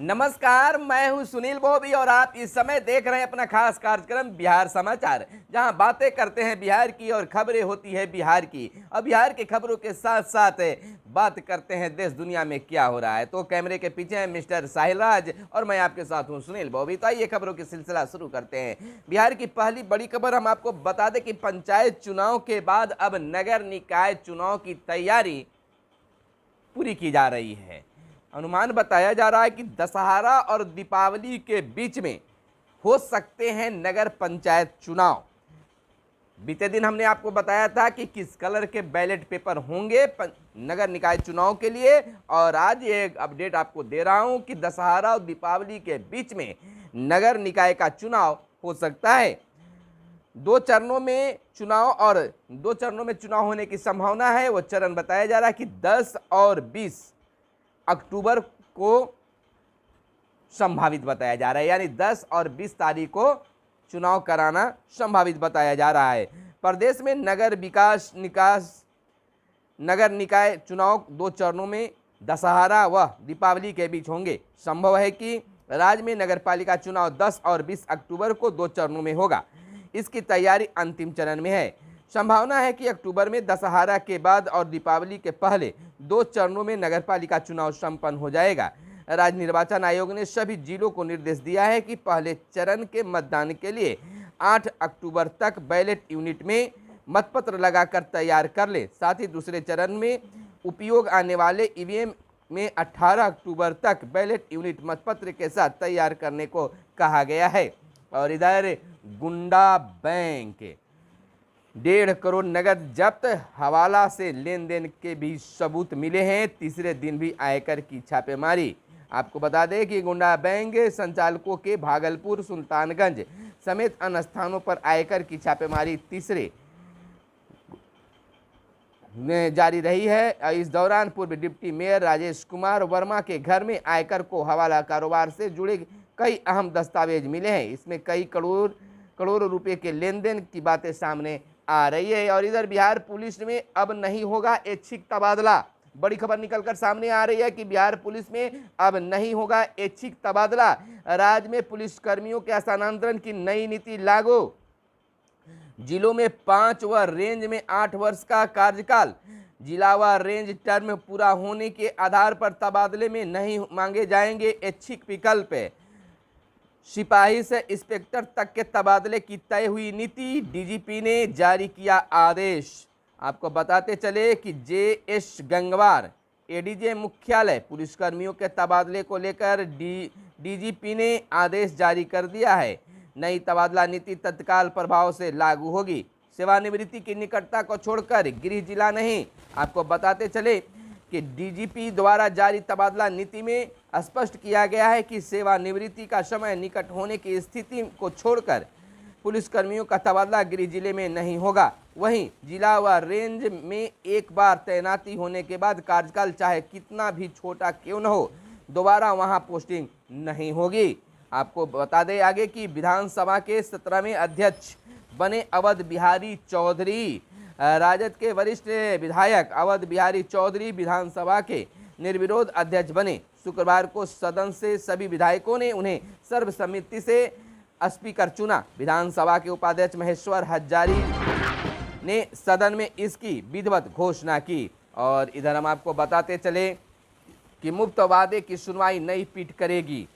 नमस्कार, मैं हूं सुनील बोबी और आप इस समय देख रहे हैं अपना खास कार्यक्रम बिहार समाचार, जहां बातें करते हैं बिहार की और खबरें होती है बिहार की। और बिहार की खबरों के साथ साथ बात करते हैं देश दुनिया में क्या हो रहा है। तो कैमरे के पीछे हैं मिस्टर साहिल राज और मैं आपके साथ हूं सुनील बोबी। तो आइए खबरों की सिलसिला शुरू करते हैं। बिहार की पहली बड़ी खबर हम आपको बता दें कि पंचायत चुनाव के बाद अब नगर निकाय चुनाव की तैयारी पूरी की जा रही है। अनुमान बताया जा रहा है कि दशहरा और दीपावली के बीच में हो सकते हैं नगर पंचायत चुनाव। बीते दिन हमने आपको बताया था कि किस कलर के बैलेट पेपर होंगे नगर निकाय चुनाव के लिए, और आज ये अपडेट आपको दे रहा हूं कि दशहरा और दीपावली के बीच में नगर निकाय का चुनाव हो सकता है। दो चरणों में चुनाव होने की संभावना है। वो चरण बताया जा रहा है कि 10 और 20 अक्टूबर को संभावित बताया जा रहा है, यानी 10 और 20 तारीख को चुनाव कराना संभावित बताया जा रहा है। प्रदेश में नगर निकाय चुनाव 2 चरणों में दशहरा व दीपावली के बीच होंगे। संभव है कि राज्य में नगरपालिका चुनाव 10 और 20 अक्टूबर को 2 चरणों में होगा। इसकी तैयारी अंतिम चरण में है। संभावना है कि अक्टूबर में दशहरा के बाद और दीपावली के पहले 2 चरणों में नगरपालिका चुनाव संपन्न हो जाएगा। राज्य निर्वाचन आयोग ने सभी जिलों को निर्देश दिया है कि पहले चरण के मतदान के लिए 8 अक्टूबर तक बैलेट यूनिट में मतपत्र लगाकर तैयार कर ले। साथ ही दूसरे चरण में उपयोग आने वाले ईवीएम में 18 अक्टूबर तक बैलेट यूनिट मतपत्र के साथ तैयार करने को कहा गया है। और इधर गुंडा बैंक 1.5 करोड़ नगद जब्त, हवाला से लेन देन के भी सबूत मिले हैं। तीसरे दिन भी आयकर की छापेमारी। आपको बता दें कि गुंडा बैंक संचालकों के भागलपुर, सुल्तानगंज समेत अन्य स्थानों पर आयकर की छापेमारी तीसरे में जारी रही है। इस दौरान पूर्व डिप्टी मेयर राजेश कुमार वर्मा के घर में आयकर को हवाला कारोबार से जुड़े कई अहम दस्तावेज मिले हैं। इसमें कई करोड़ रुपए के लेन देन की बातें सामने आ रही है। और इधर बिहार पुलिस में अब नहीं होगा ऐच्छिक तबादला। बड़ी खबर निकलकर सामने आ रही है कि बिहार पुलिस में अब नहीं होगा ऐच्छिक तबादला। राज्य में पुलिस कर्मियों के स्थानांतरण की नई नीति लागू। जिलों में 5 व रेंज में 8 वर्ष का कार्यकाल। जिला व रेंज टर्म पूरा होने के आधार पर तबादले में नहीं मांगे जाएंगे ऐच्छिक विकल्प। सिपाही से इंस्पेक्टर तक के तबादले की तय हुई नीति। डीजीपी ने जारी किया आदेश। आपको बताते चले कि जेएस गंगवार एडीजे मुख्यालय पुलिसकर्मियों के तबादले को लेकर डीजीपी ने आदेश जारी कर दिया है। नई तबादला नीति तत्काल प्रभाव से लागू होगी। सेवानिवृत्ति की निकटता को छोड़कर गृह जिला नहीं। आपको बताते चले कि डीजीपी द्वारा जारी तबादला नीति में स्पष्ट किया गया है कि सेवानिवृत्ति का समय निकट होने की स्थिति को छोड़कर पुलिसकर्मियों का तबादला गृह जिले में नहीं होगा। वहीं जिला व रेंज में एक बार तैनाती होने के बाद कार्यकाल चाहे कितना भी छोटा क्यों न हो, दोबारा वहां पोस्टिंग नहीं होगी। आपको बता दें आगे कि विधानसभा के 17वें अध्यक्ष बने अवध बिहारी चौधरी। राजद के वरिष्ठ विधायक अवध बिहारी चौधरी विधानसभा के निर्विरोध अध्यक्ष बने। शुक्रवार को सदन से सभी विधायकों ने उन्हें सर्वसम्मति से स्पीकर चुना। विधानसभा के उपाध्यक्ष महेश्वर हजारी ने सदन में इसकी विधिवत घोषणा की। और इधर हम आपको बताते चले कि मुफ्त वादे की सुनवाई नई पीठ करेगी।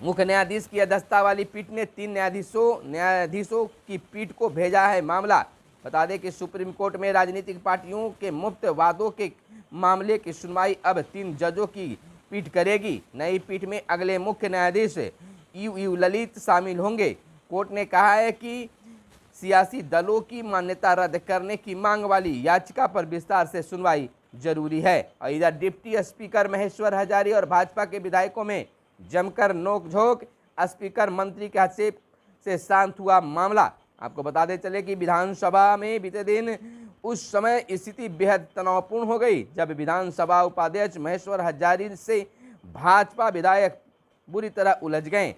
मुख्य न्यायाधीश की अध्यक्षता वाली पीठ ने 3 न्यायाधीशों की पीठ को भेजा है मामला। बता दें कि सुप्रीम कोर्ट में राजनीतिक पार्टियों के मुफ्त वादों के मामले की सुनवाई अब 3 जजों की पीठ करेगी। नई पीठ में अगले मुख्य न्यायाधीश यू ललित शामिल होंगे। कोर्ट ने कहा है कि सियासी दलों की मान्यता रद्द करने की मांग वाली याचिका पर विस्तार से सुनवाई जरूरी है। और इधर डिप्टी स्पीकर महेश्वर हजारी और भाजपा के विधायकों में जमकर नोकझोंक। स्पीकर मंत्री के हस्तक्षेप से शांत हुआ मामला। आपको बताते चले कि विधानसभा में बीते दिन उस समय स्थिति बेहद तनावपूर्ण हो गई जब विधानसभा उपाध्यक्ष महेश्वर हजारी से भाजपा विधायक बुरी तरह उलझ गए।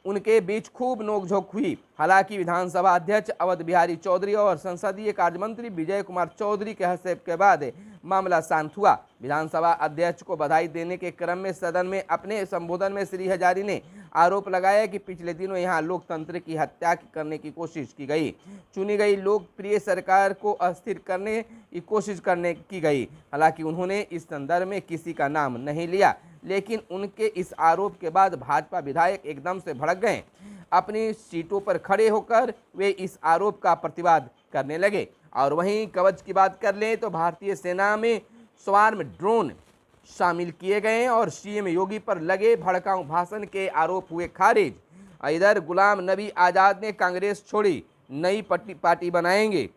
उनके बीच खूब नोकझोंक हुई। हालांकि विधानसभा अध्यक्ष अवध बिहारी चौधरी और संसदीय कार्य मंत्री विजय कुमार चौधरी के हस्तक्षेप के बाद मामला शांत हुआ। विधानसभा अध्यक्ष को बधाई देने के क्रम में सदन में अपने संबोधन में श्री हजारी ने आरोप लगाया कि पिछले दिनों यहां लोकतंत्र की हत्या करने की कोशिश की गई। चुनी गई लोकप्रिय सरकार को अस्थिर करने की कोशिश की गई। हालांकि उन्होंने इस संदर्भ में किसी का नाम नहीं लिया, लेकिन उनके इस आरोप के बाद भाजपा विधायक एकदम से भड़क गए। अपनी सीटों पर खड़े होकर वे इस आरोप का प्रतिवाद करने लगे। और वहीं कवच की बात कर लें तो भारतीय सेना में स्वार्म ड्रोन शामिल किए गए और सीएम योगी पर लगे भड़काऊ भाषण के आरोप हुए खारिज। इधर गुलाम नबी आज़ाद ने कांग्रेस छोड़ी, नई पार्टी बनाएंगे।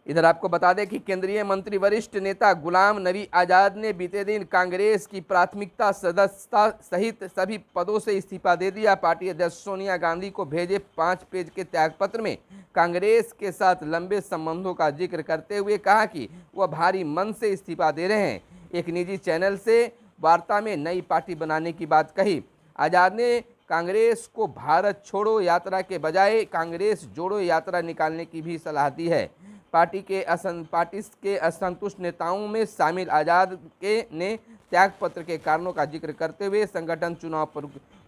इधर आपको बता दें कि केंद्रीय मंत्री वरिष्ठ नेता गुलाम नबी आज़ाद ने बीते दिन कांग्रेस की प्राथमिकता सदस्यता सहित सभी पदों से इस्तीफा दे दिया। पार्टी अध्यक्ष सोनिया गांधी को भेजे 5 पेज के त्यागपत्र में कांग्रेस के साथ लंबे संबंधों का जिक्र करते हुए कहा कि वह भारी मन से इस्तीफा दे रहे हैं। एक निजी चैनल से वार्ता में नई पार्टी बनाने की बात कही। आज़ाद ने कांग्रेस को भारत छोड़ो यात्रा के बजाय कांग्रेस जोड़ो यात्रा निकालने की भी सलाह दी है। पार्टी के असंतुष्ट नेताओं में शामिल आज़ाद ने त्यागपत्र के कारणों का जिक्र करते हुए संगठन चुनाव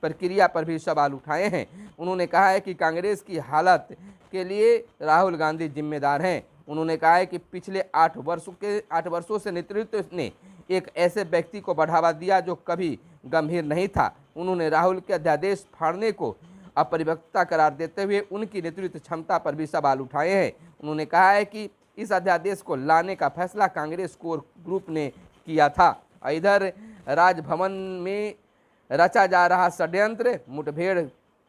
प्रक्रिया पर भी सवाल उठाए हैं। उन्होंने कहा है कि कांग्रेस की हालत के लिए राहुल गांधी जिम्मेदार हैं। उन्होंने कहा है कि पिछले 8 वर्षों से नेतृत्व ने एक ऐसे व्यक्ति को बढ़ावा दिया जो कभी गंभीर नहीं था। उन्होंने राहुल के अध्यादेश फाड़ने को अपरिपक्वता करार देते हुए उनकी नेतृत्व क्षमता पर भी सवाल उठाए हैं। उन्होंने कहा है कि इस अध्यादेश को लाने का फैसला कांग्रेस कोर ग्रुप ने किया था। इधर राजभवन में रचा जा रहा षड्यंत्र, मुठभेड़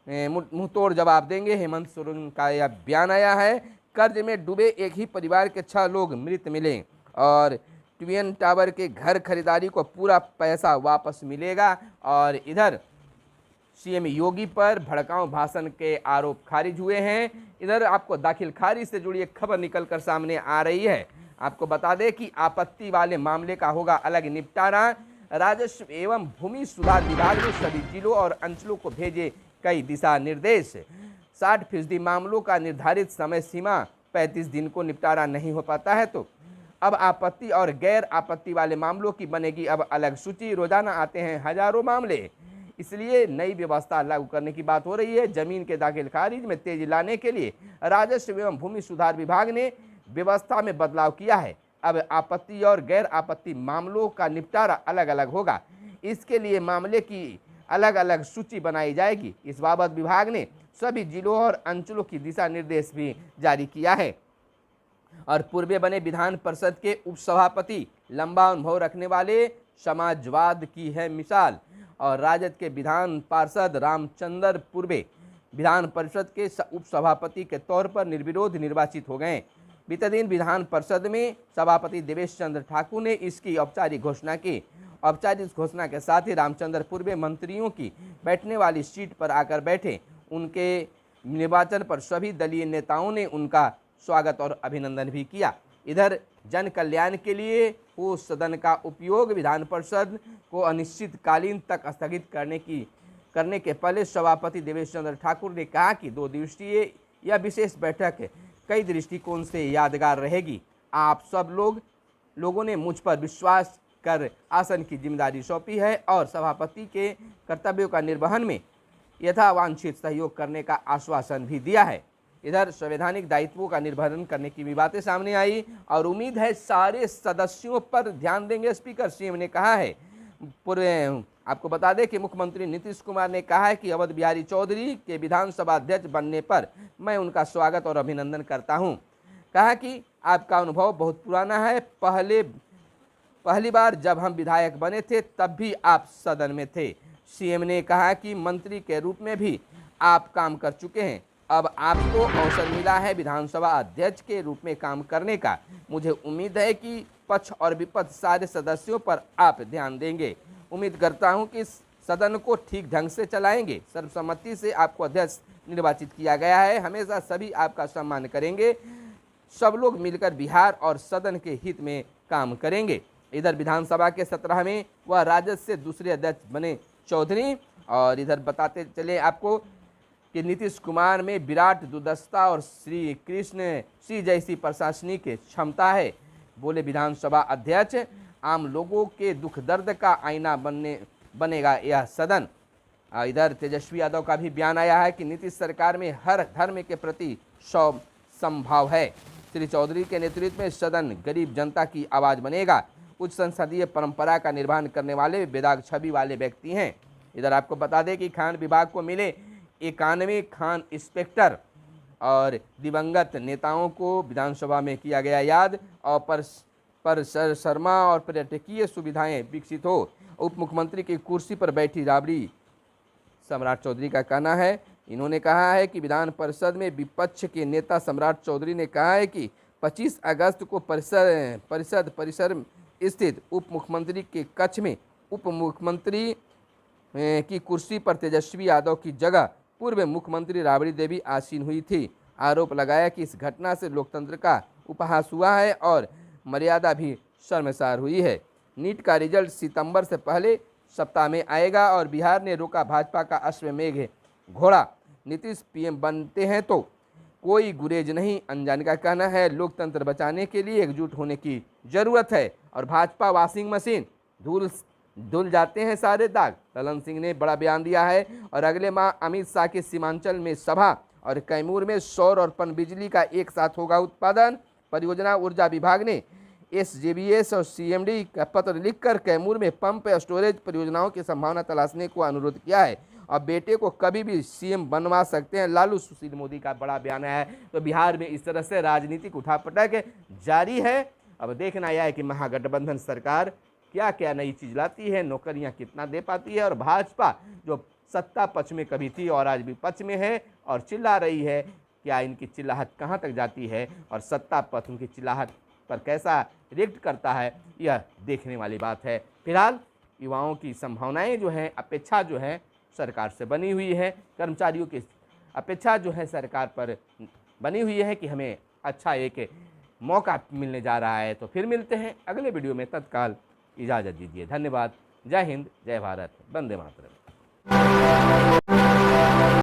मुंहतोड़ जवाब देंगे, हेमंत सोरेन का यह बयान आया है। कर्ज में डूबे एक ही परिवार के 6 लोग मृत मिले और ट्विन टावर के घर खरीदारी को पूरा पैसा वापस मिलेगा। और इधर सीएम योगी पर भड़काऊ भाषण के आरोप खारिज हुए हैं। इधर आपको दाखिल खारिज से जुड़ी एक खबर निकलकर सामने आ रही है। आपको बता दें कि आपत्ति वाले मामले का होगा अलग निपटारा। राजस्व एवं भूमि सुधार विभाग ने सभी जिलों और अंचलों को भेजे कई दिशा निर्देश। 60% मामलों का निर्धारित समय सीमा 35 दिन को निपटारा नहीं हो पाता है तो अब आपत्ति और गैर आपत्ति वाले मामलों की बनेगी अब अलग सूची। रोजाना आते हैं हजारों मामले, इसलिए नई व्यवस्था लागू करने की बात हो रही है। जमीन के दाखिल खारिज में तेजी लाने के लिए राजस्व एवं भूमि सुधार विभाग ने व्यवस्था में बदलाव किया है। अब आपत्ति और गैर आपत्ति मामलों का निपटारा अलग अलग होगा। इसके लिए मामले की अलग अलग सूची बनाई जाएगी। इस बाबत विभाग ने सभी जिलों और अंचलों की दिशा निर्देश भी जारी किया है। और पूर्व बने विधान परिषद के उपसभापति लंबा अनुभव रखने वाले समाजवाद की है मिसाल। और राजद के विधान पार्षद रामचंद्र पूर्वे विधान परिषद के उपसभापति के तौर पर निर्विरोध निर्वाचित हो गए। बीते दिन विधान परिषद में सभापति देवेश चंद्र ठाकुर ने इसकी औपचारिक घोषणा की। औपचारिक घोषणा के साथ ही रामचंद्र पूर्वे मंत्रियों की बैठने वाली सीट पर आकर बैठे। उनके निर्वाचन पर सभी दलीय नेताओं ने उनका स्वागत और अभिनंदन भी किया। इधर जन कल्याण के लिए हो सदन का उपयोग विधान परिषद को अनिश्चितकालीन तक स्थगित करने के पहले सभापति देवेश चंद्र ठाकुर ने कहा कि 2 दिवसीय यह विशेष बैठक कई दृष्टिकोण से यादगार रहेगी। आप सब लोगों ने मुझ पर विश्वास कर आसन की जिम्मेदारी सौंपी है और सभापति के कर्तव्यों का निर्वहन में यथावांछित सहयोग करने का आश्वासन भी दिया है। इधर संवैधानिक दायित्वों का निर्वहन करने की भी बातें सामने आई और उम्मीद है सारे सदस्यों पर ध्यान देंगे स्पीकर सीएम ने कहा है। आपको बता दें कि मुख्यमंत्री नीतीश कुमार ने कहा है कि अवध बिहारी चौधरी के विधानसभा अध्यक्ष बनने पर मैं उनका स्वागत और अभिनंदन करता हूं। कहा कि आपका अनुभव बहुत पुराना है, पहली बार जब हम विधायक बने थे तब भी आप सदन में थे। सीएम ने कहा कि मंत्री के रूप में भी आप काम कर चुके हैं, अब आपको अवसर मिला है विधानसभा अध्यक्ष के रूप में काम करने का। मुझे उम्मीद है कि पक्ष और विपक्ष सारे सदस्यों पर आप ध्यान देंगे। उम्मीद करता हूं कि सदन को ठीक ढंग से चलाएंगे। सर्वसम्मति से आपको अध्यक्ष निर्वाचित किया गया है, हमेशा सभी आपका सम्मान करेंगे। सब लोग मिलकर बिहार और सदन के हित में काम करेंगे। इधर विधानसभा के 17वें व राजद से दूसरे अध्यक्ष बने चौधरी। और इधर बताते चले आपको कि नीतीश कुमार में विराट दुर्दशा और श्री कृष्ण श्री जैसी प्रशासनिक क्षमता है। बोले विधानसभा अध्यक्ष। आम लोगों के दुख दर्द का आईना बनेगा यह सदन। इधर तेजस्वी यादव का भी बयान आया है कि नीतीश सरकार में हर धर्म के प्रति समभाव है। श्री चौधरी के नेतृत्व में सदन गरीब जनता की आवाज बनेगा। उच्च संसदीय परंपरा का निर्वहन करने वाले बेदाग छवि वाले व्यक्ति हैं। इधर आपको बता दें कि खान विभाग को मिले 91 खान इंस्पेक्टर और दिवंगत नेताओं को विधानसभा में किया गया याद। और पर शर्मा और पर्यटकीय सुविधाएं विकसित हो। उप मुख्यमंत्री की कुर्सी पर बैठी राबड़ी सम्राट चौधरी का कहना है। इन्होंने कहा है कि विधान परिषद में विपक्ष के नेता सम्राट चौधरी ने कहा है कि 25 अगस्त को परिसर स्थित उप मुख्यमंत्री के कक्ष में उप मुख्यमंत्री की कुर्सी पर तेजस्वी यादव की जगह पूर्व मुख्यमंत्री राबड़ी देवी आसीन हुई थी। आरोप लगाया कि इस घटना से लोकतंत्र का उपहास हुआ है और मर्यादा भी शर्मसार हुई है। नीट का रिजल्ट सितंबर से पहले सप्ताह में आएगा और बिहार ने रोका भाजपा का अश्वमेघ घोड़ा। नीतीश पीएम बनते हैं तो कोई गुरेज नहीं, अनजान का कहना है। लोकतंत्र बचाने के लिए एकजुट होने की जरूरत है और भाजपा वॉशिंग मशीन धुल जाते हैं सारे दाग। ललन सिंह ने बड़ा बयान दिया है और अगले माह अमित शाह के सीमांचल में सभा और कैमूर में सौर और पनबिजली का एक साथ होगा उत्पादन। परियोजना ऊर्जा विभाग ने SJVS और CMD का पत्र लिखकर कैमूर में पंप स्टोरेज परियोजनाओं की संभावना तलाशने को अनुरोध किया है और बेटे को कभी भी CM बनवा सकते हैं। लालू सुशील मोदी का बड़ा बयान है। तो बिहार में इस तरह से राजनीतिक उठापटक जारी है। अब देखना यह है कि महागठबंधन सरकार क्या क्या नई चीज लाती है, नौकरियां कितना दे पाती है और भाजपा जो सत्ता पक्ष में कभी थी और आज विपक्ष में है और चिल्ला रही है, क्या इनकी चिल्लाहट कहां तक जाती है और सत्ता पक्ष उनकी चिल्लाहट पर कैसा रिएक्ट करता है, यह देखने वाली बात है। फिलहाल युवाओं की संभावनाएं जो हैं, अपेक्षा जो है सरकार से बनी हुई है, कर्मचारियों की अपेक्षा जो है सरकार पर बनी हुई है कि हमें अच्छा एक मौका मिलने जा रहा है। तो फिर मिलते हैं अगले वीडियो में, तत्काल इजाज़त दीजिए। धन्यवाद। जय हिंद, जय भारत, वंदे मातरम।